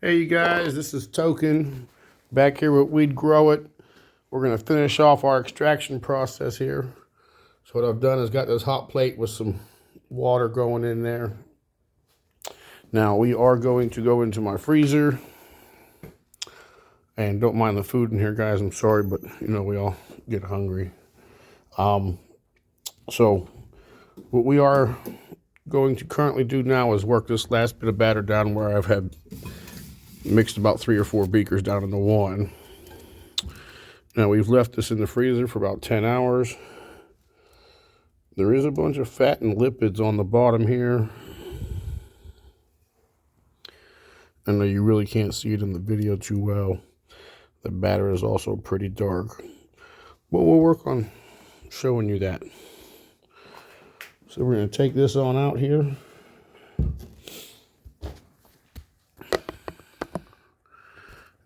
Hey you guys, this is Token back here with Weed Grow It. We're going to finish off our extraction process here. So what I've done is got this hot plate with some water going in there. Now we are going to go into my freezer. And don't mind the food in here, guys. I'm sorry, but you know we all get hungry. So what we are going to currently do now is work this last bit of batter down where I've had mixed about 3 or 4 beakers down into one. Now we've left this in the freezer for about 10 hours. There is a bunch of fat and lipids on the bottom here. I know you really can't see it in the video too well. The batter is also pretty dark, but we'll work on showing you that. So we're going to take this on out here.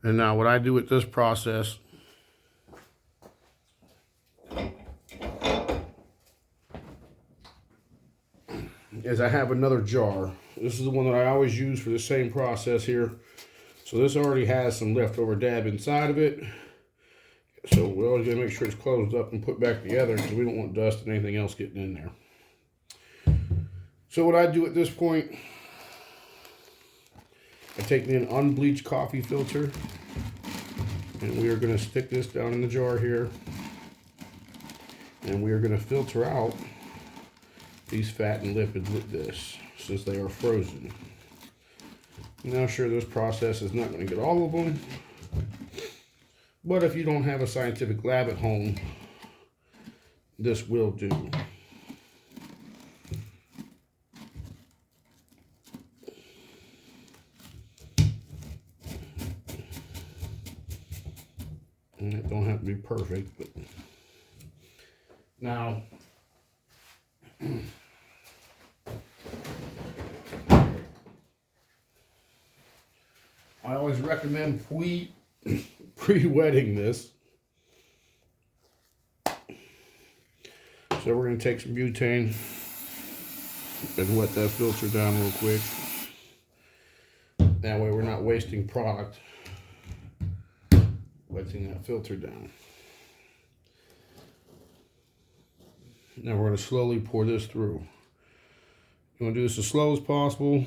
And now what I do with this process is I have another jar. This is the one that I always use for the same process here. So this already has some leftover dab inside of it. So we always gotta make sure it's closed up and put back together because we don't want dust and anything else getting in there. So what I do at this point, I take me an unbleached coffee filter and we are gonna stick this down in the jar here. And we are gonna filter out these fat and lipids with this since they are frozen. Now sure, this process is not going to get all of them, but if you don't have a scientific lab at home, this will do. And it don't have to be perfect, but now I always recommend pre-wetting this. So we're going to take some butane and wet that filter down real quick. That way we're not wasting product wetting that filter down. Now we're going to slowly pour this through. You want to do this as slow as possible,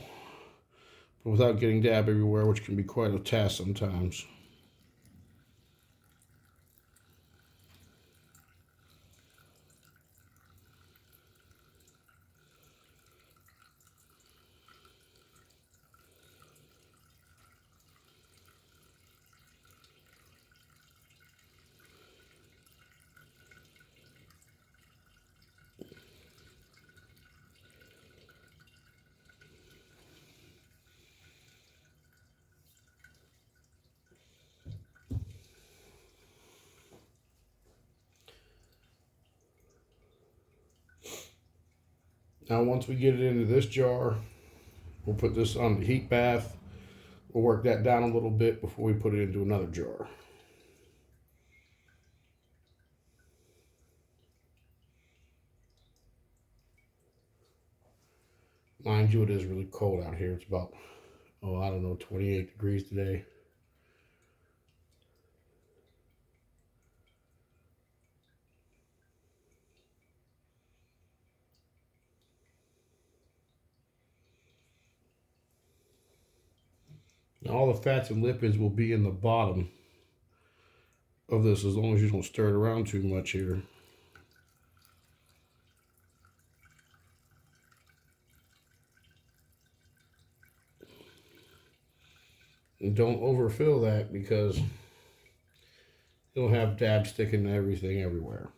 but without getting dab everywhere, which can be quite a task sometimes. Now once we get it into this jar, we'll put this on the heat bath. We'll work that down a little bit before we put it into another jar. Mind you, it is really cold out here. It's about, I don't know, 28 degrees today. Now all the fats and lipids will be in the bottom of this as long as you don't stir it around too much here. And don't overfill that because you'll have dab sticking to everything everywhere.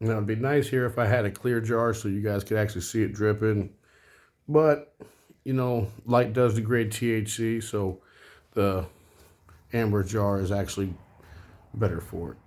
Now it'd be nice here if I had a clear jar so you guys could actually see it dripping. But, you know, light does degrade THC, so the amber jar is actually better for it.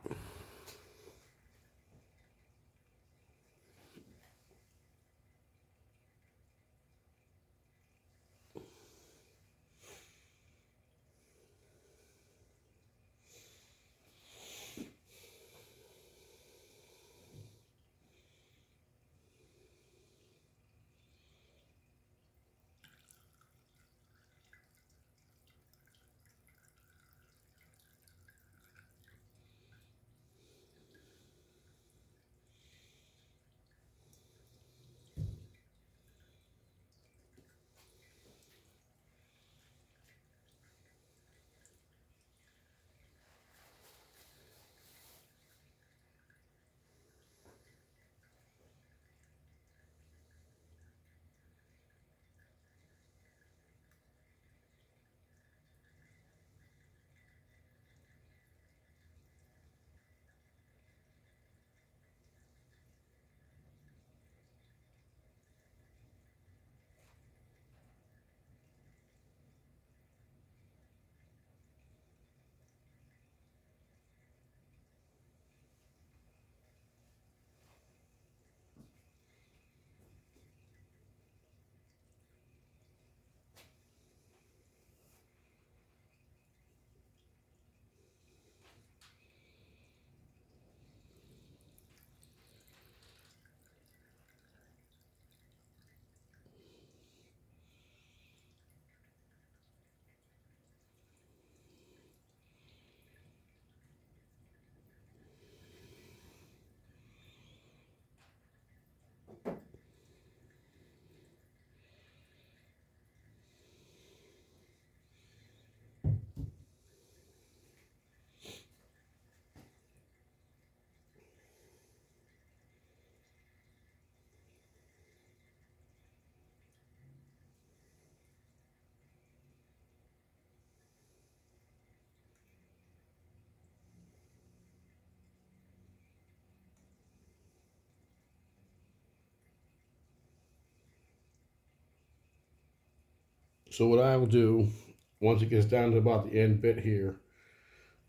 So what I will do, once it gets down to about the end bit here,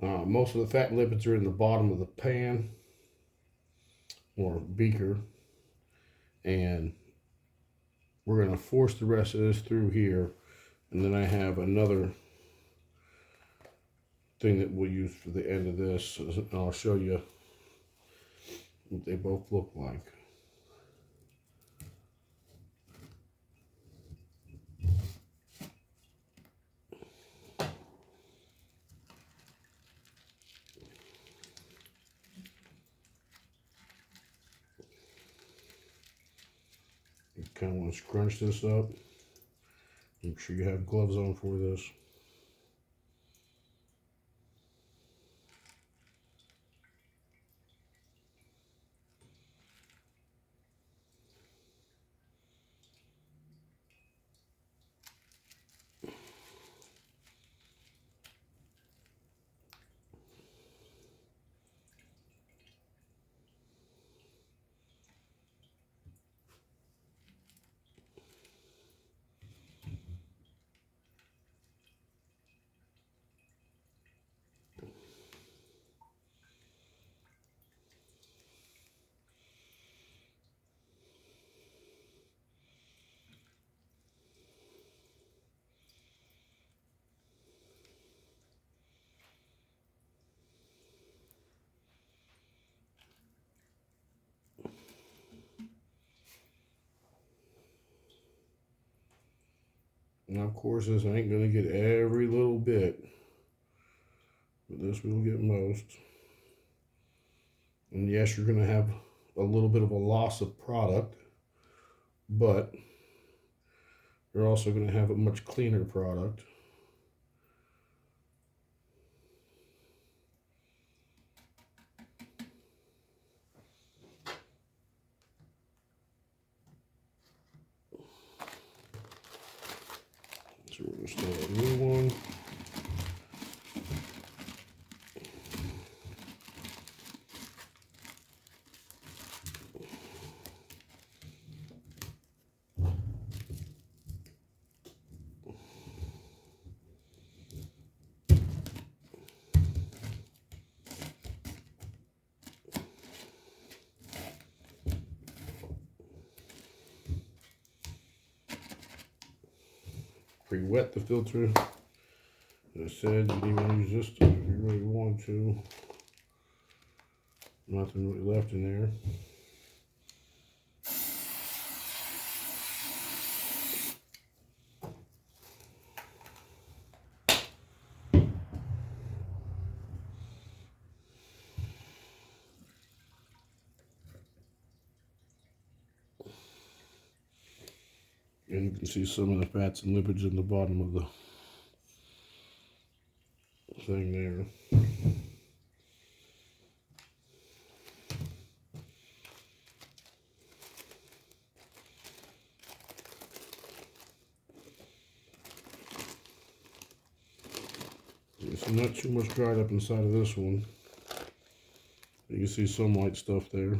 most of the fat lipids are in the bottom of the pan or beaker, and we're going to force the rest of this through here, and then I have another thing that we'll use for the end of this, and I'll show you what they both look like. You kind of want to scrunch this up. Make sure you have gloves on for this. Now, of course, this ain't going to get every little bit, but this will get most. And yes, you're going to have a little bit of a loss of product, but you're also going to have a much cleaner product. So we're going to start a new one. pre-wet the filter. As I said, you can even use this stuff if you really want to. Nothing really left in there. And you can see some of the fats and lipids in the bottom of the thing there. So not too much dried up inside of this one. You can see some white stuff there.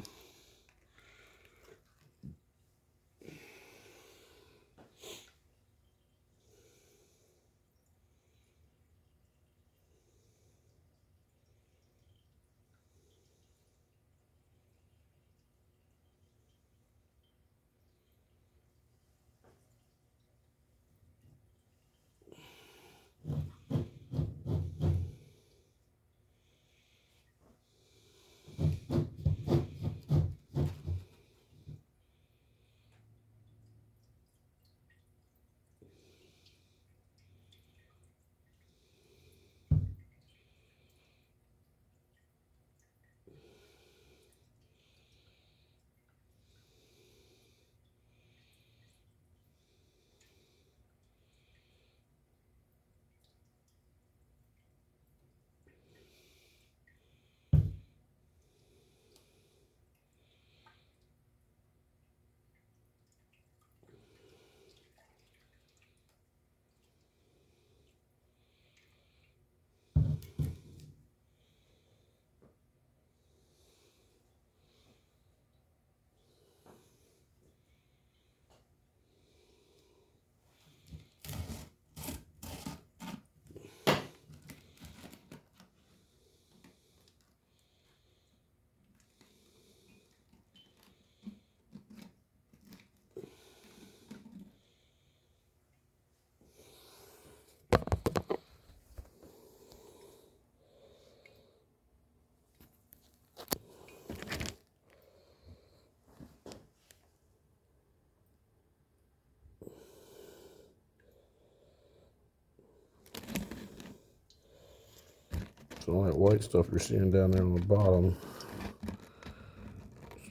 So all that white stuff you're seeing down there on the bottom,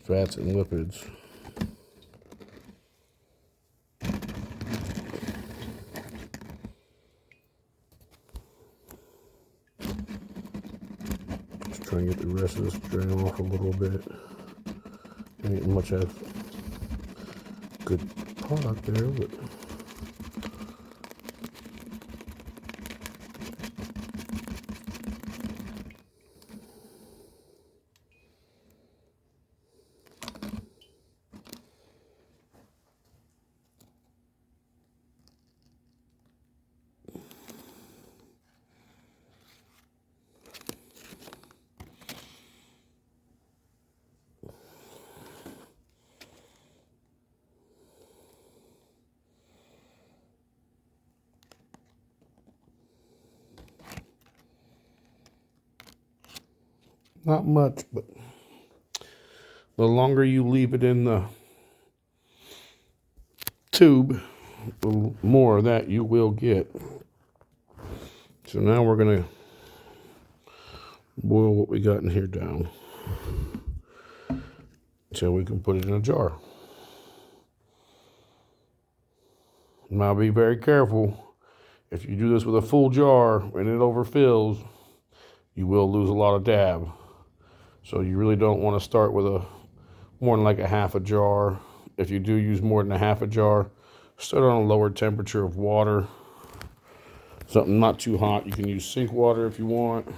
fats and lipids. Just try and get the rest of this drain off a little bit. Ain't much of good product there, but not much, but the longer you leave it in the tube, the more of that you will get. So now we're going to boil what we got in here down until we can put it in a jar. Now be very careful. If you do this with a full jar and it overfills, you will lose a lot of dab. So you really don't want to start with more than like a half a jar. If you do use more than a half a jar, start on a lower temperature of water. Something not too hot. You can use sink water if you want.